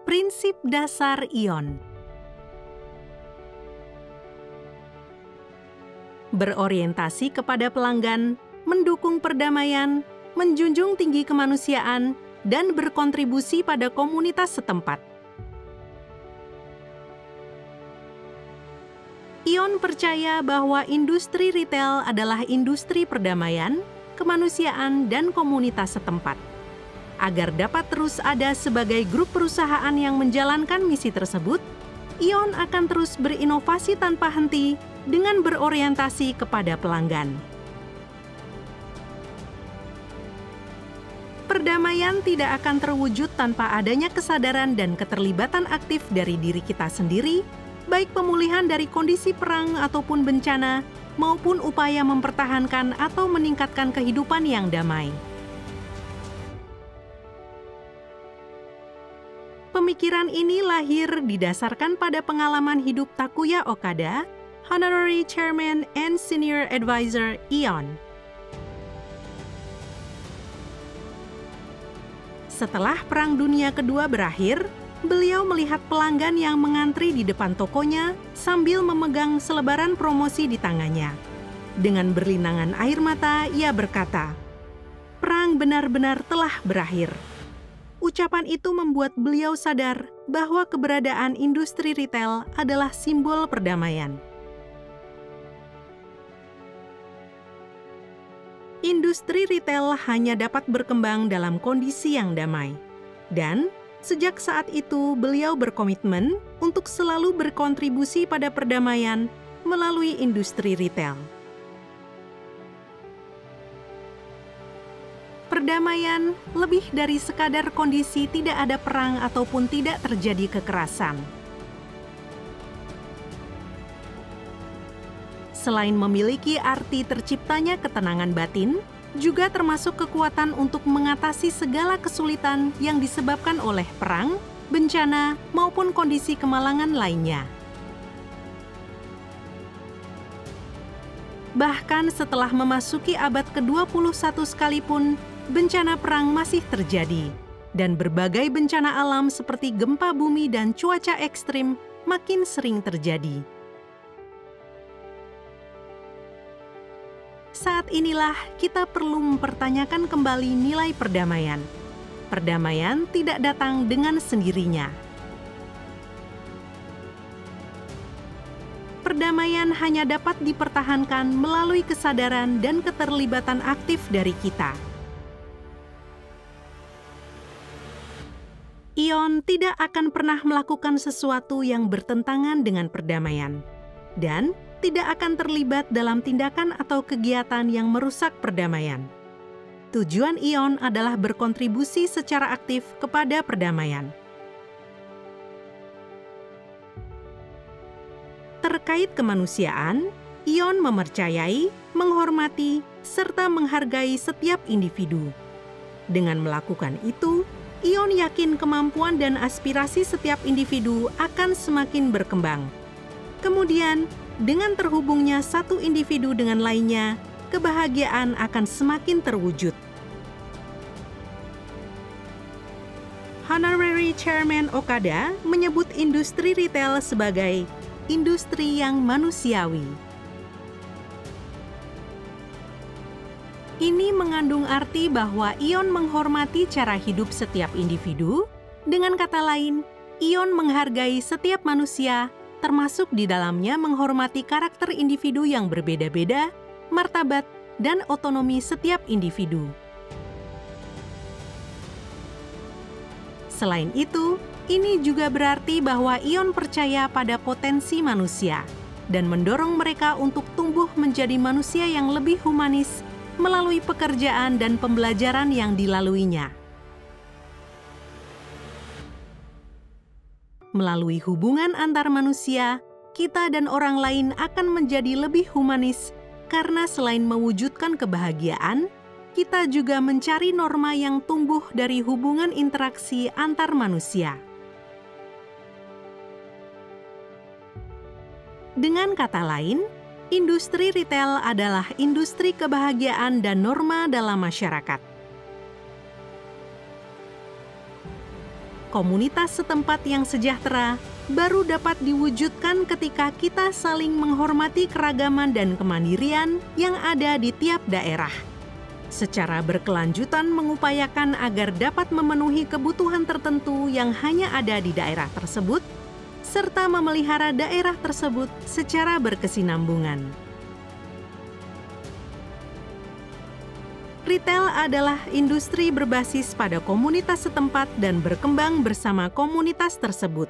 Prinsip dasar ION. Berorientasi kepada pelanggan, mendukung perdamaian, menjunjung tinggi kemanusiaan, dan berkontribusi pada komunitas setempat. ION percaya bahwa industri retail adalah industri perdamaian, kemanusiaan, dan komunitas setempat. Agar dapat terus ada sebagai grup perusahaan yang menjalankan misi tersebut, ION akan terus berinovasi tanpa henti dengan berorientasi kepada pelanggan. Perdamaian tidak akan terwujud tanpa adanya kesadaran dan keterlibatan aktif dari diri kita sendiri, baik pemulihan dari kondisi perang ataupun bencana, maupun upaya mempertahankan atau meningkatkan kehidupan yang damai. Pemikiran ini lahir didasarkan pada pengalaman hidup Takuya Okada, Honorary Chairman and Senior Advisor ION. Setelah Perang Dunia Kedua berakhir, beliau melihat pelanggan yang mengantri di depan tokonya sambil memegang selebaran promosi di tangannya. Dengan berlinangan air mata, ia berkata, "Perang benar-benar telah berakhir." Ucapan itu membuat beliau sadar bahwa keberadaan industri retail adalah simbol perdamaian. Industri retail hanya dapat berkembang dalam kondisi yang damai. Dan sejak saat itu beliau berkomitmen untuk selalu berkontribusi pada perdamaian melalui industri retail. Perdamaian lebih dari sekadar kondisi tidak ada perang ataupun tidak terjadi kekerasan. Selain memiliki arti terciptanya ketenangan batin, juga termasuk kekuatan untuk mengatasi segala kesulitan yang disebabkan oleh perang, bencana, maupun kondisi kemalangan lainnya. Bahkan setelah memasuki abad ke-21 sekalipun, bencana perang masih terjadi, dan berbagai bencana alam seperti gempa bumi dan cuaca ekstrim makin sering terjadi. Saat inilah kita perlu mempertanyakan kembali nilai perdamaian. Perdamaian tidak datang dengan sendirinya. Perdamaian hanya dapat dipertahankan melalui kesadaran dan keterlibatan aktif dari kita. ION tidak akan pernah melakukan sesuatu yang bertentangan dengan perdamaian, dan tidak akan terlibat dalam tindakan atau kegiatan yang merusak perdamaian. Tujuan ION adalah berkontribusi secara aktif kepada perdamaian. Terkait kemanusiaan, ION mempercayai, menghormati, serta menghargai setiap individu. Dengan melakukan itu, ION yakin kemampuan dan aspirasi setiap individu akan semakin berkembang. Kemudian, dengan terhubungnya satu individu dengan lainnya, kebahagiaan akan semakin terwujud. Honorary Chairman Okada menyebut industri retail sebagai industri yang manusiawi. Ini mengandung arti bahwa ION menghormati cara hidup setiap individu. Dengan kata lain, ION menghargai setiap manusia, termasuk di dalamnya menghormati karakter individu yang berbeda-beda, martabat, dan otonomi setiap individu. Selain itu, ini juga berarti bahwa ION percaya pada potensi manusia dan mendorong mereka untuk tumbuh menjadi manusia yang lebih humanis melalui pekerjaan dan pembelajaran yang dilaluinya. Melalui hubungan antar manusia, kita dan orang lain akan menjadi lebih humanis karena selain mewujudkan kebahagiaan, kita juga mencari norma yang tumbuh dari hubungan interaksi antar manusia. Dengan kata lain, industri retail adalah industri kebahagiaan dan norma dalam masyarakat. Komunitas setempat yang sejahtera baru dapat diwujudkan ketika kita saling menghormati keragaman dan kemandirian yang ada di tiap daerah. Secara berkelanjutan mengupayakan agar dapat memenuhi kebutuhan tertentu yang hanya ada di daerah tersebut, serta memelihara daerah tersebut secara berkesinambungan. Retail adalah industri berbasis pada komunitas setempat dan berkembang bersama komunitas tersebut.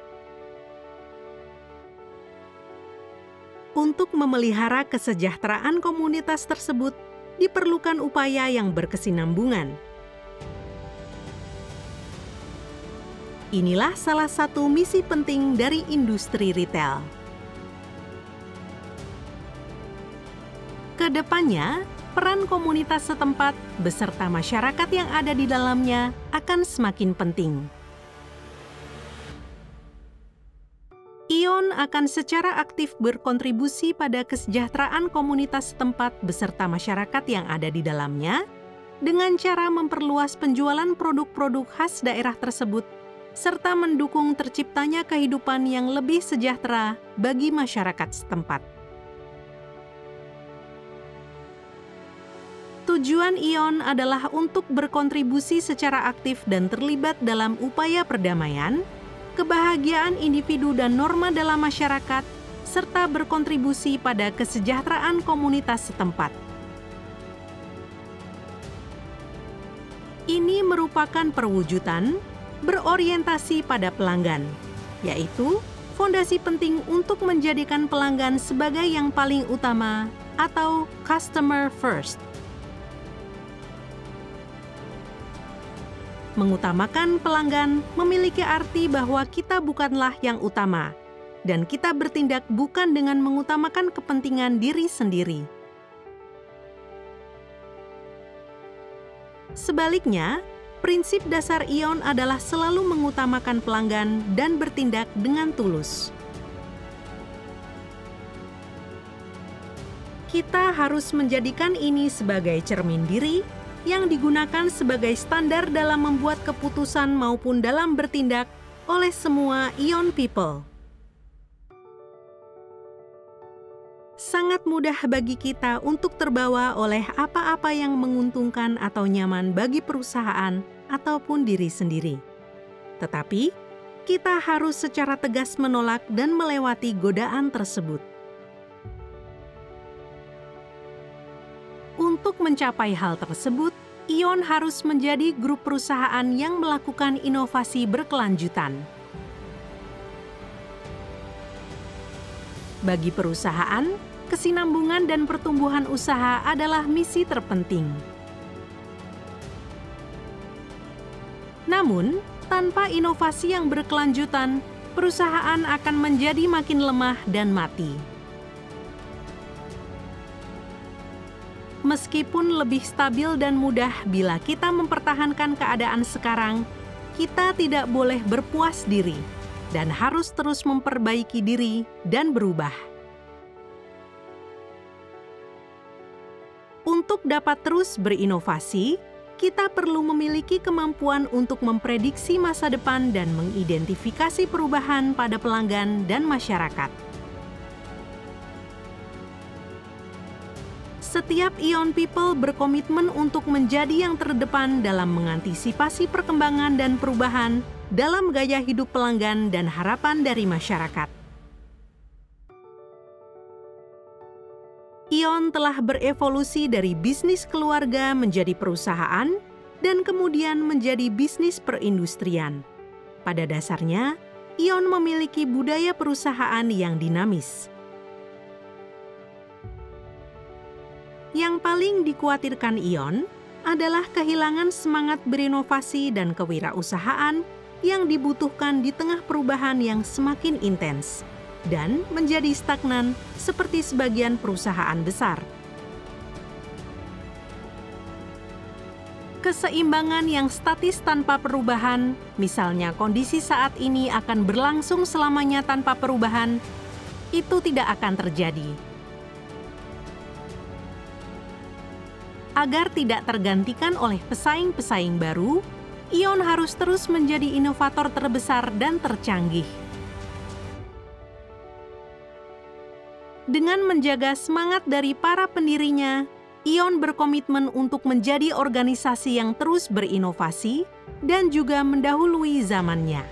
Untuk memelihara kesejahteraan komunitas tersebut, diperlukan upaya yang berkesinambungan. Inilah salah satu misi penting dari industri retail. Kedepannya, peran komunitas setempat beserta masyarakat yang ada di dalamnya akan semakin penting. ION akan secara aktif berkontribusi pada kesejahteraan komunitas setempat beserta masyarakat yang ada di dalamnya dengan cara memperluas penjualan produk-produk khas daerah tersebut serta mendukung terciptanya kehidupan yang lebih sejahtera bagi masyarakat setempat. Tujuan ION adalah untuk berkontribusi secara aktif dan terlibat dalam upaya perdamaian, kebahagiaan individu dan norma dalam masyarakat, serta berkontribusi pada kesejahteraan komunitas setempat. Ini merupakan perwujudan berorientasi pada pelanggan, yaitu fondasi penting untuk menjadikan pelanggan sebagai yang paling utama atau customer first. Mengutamakan pelanggan memiliki arti bahwa kita bukanlah yang utama, dan kita bertindak bukan dengan mengutamakan kepentingan diri sendiri. Sebaliknya, prinsip dasar ION adalah selalu mengutamakan pelanggan dan bertindak dengan tulus. Kita harus menjadikan ini sebagai cermin diri yang digunakan sebagai standar dalam membuat keputusan maupun dalam bertindak oleh semua ION people. Sangat mudah bagi kita untuk terbawa oleh apa-apa yang menguntungkan atau nyaman bagi perusahaan ataupun diri sendiri. Tetapi, kita harus secara tegas menolak dan melewati godaan tersebut. Untuk mencapai hal tersebut, ION harus menjadi grup perusahaan yang melakukan inovasi berkelanjutan. Bagi perusahaan, kesinambungan dan pertumbuhan usaha adalah misi terpenting. Namun, tanpa inovasi yang berkelanjutan, perusahaan akan menjadi makin lemah dan mati. Meskipun lebih stabil dan mudah bila kita mempertahankan keadaan sekarang, kita tidak boleh berpuas diri dan harus terus memperbaiki diri dan berubah. Untuk dapat terus berinovasi, kita perlu memiliki kemampuan untuk memprediksi masa depan dan mengidentifikasi perubahan pada pelanggan dan masyarakat. Setiap ION people berkomitmen untuk menjadi yang terdepan dalam mengantisipasi perkembangan dan perubahan dalam gaya hidup pelanggan dan harapan dari masyarakat. ION telah berevolusi dari bisnis keluarga menjadi perusahaan dan kemudian menjadi bisnis perindustrian. Pada dasarnya, ION memiliki budaya perusahaan yang dinamis. Yang paling dikhawatirkan ION adalah kehilangan semangat berinovasi dan kewirausahaan yang dibutuhkan di tengah perubahan yang semakin intens dan menjadi stagnan seperti sebagian perusahaan besar. Keseimbangan yang statis tanpa perubahan, misalnya kondisi saat ini akan berlangsung selamanya tanpa perubahan, itu tidak akan terjadi. Agar tidak tergantikan oleh pesaing-pesaing baru, Ion harus terus menjadi inovator terbesar dan tercanggih. Dengan menjaga semangat dari para pendirinya, Ion berkomitmen untuk menjadi organisasi yang terus berinovasi dan juga mendahului zamannya.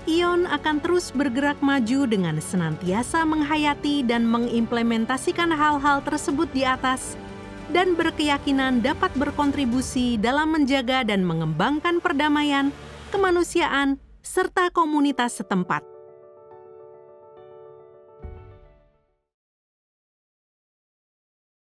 Ion akan terus bergerak maju dengan senantiasa menghayati dan mengimplementasikan hal-hal tersebut di atas, dan berkeyakinan dapat berkontribusi dalam menjaga dan mengembangkan perdamaian, kemanusiaan, serta komunitas setempat.